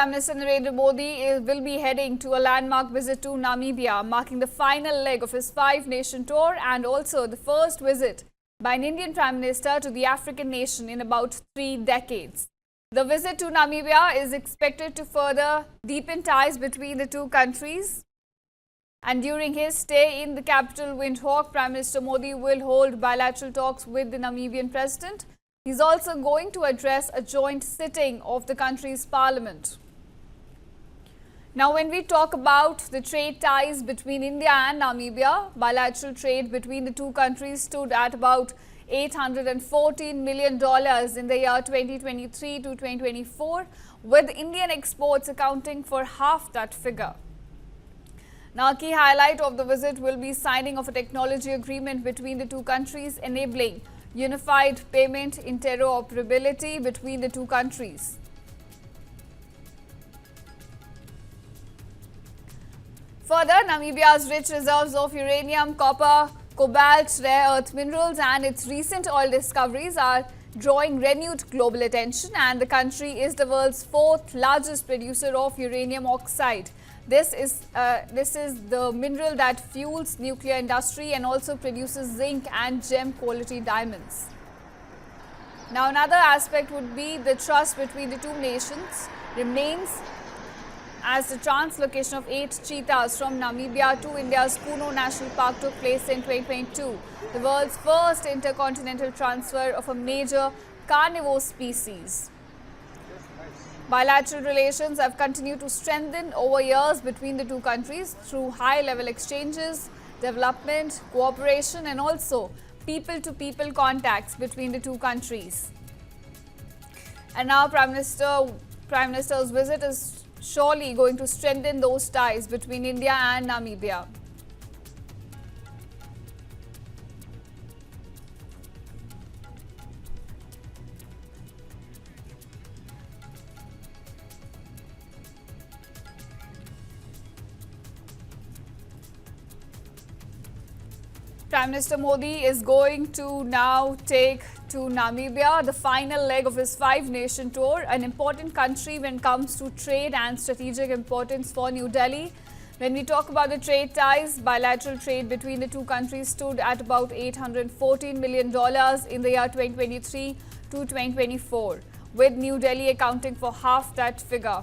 Prime Minister Narendra Modi will be heading to a landmark visit to Namibia, marking the final leg of his five-nation tour and also the first visit by an Indian Prime Minister to the African nation in about 3 decades. The visit to Namibia is expected to further deepen ties between the two countries. And during his stay in the capital Windhoek, Prime Minister Modi will hold bilateral talks with the Namibian president. He is also going to address a joint sitting of the country's parliament. Now, when we talk about the trade ties between India and Namibia, bilateral trade between the two countries stood at about $814 million in the year 2023 to 2024, with Indian exports accounting for half that figure. Now, a key highlight of the visit will be signing of a technology agreement between the two countries, enabling unified payment interoperability between the two countries. Further, Namibia's rich reserves of uranium, copper, cobalt, rare earth minerals and its recent oil discoveries are drawing renewed global attention, and the country is the world's fourth largest producer of uranium oxide. This is the mineral that fuels nuclear industry and also produces zinc and gem quality diamonds. Now, another aspect would be the trust between the two nations remains as the translocation of 8 cheetahs from Namibia to India's Kuno National Park took place in 2022, the world's first intercontinental transfer of a major carnivore species. Bilateral relations have continued to strengthen over years between the two countries through high-level exchanges, development, cooperation and also people-to-people contacts between the two countries. And now Prime Minister's visit is surely going to strengthen those ties between India and Namibia. Prime Minister Modi is going to now take to Namibia, the final leg of his five-nation tour, an important country when it comes to trade and strategic importance for New Delhi. When we talk about the trade ties, bilateral trade between the two countries stood at about $814 million in the year 2023 to 2024, with New Delhi accounting for half that figure.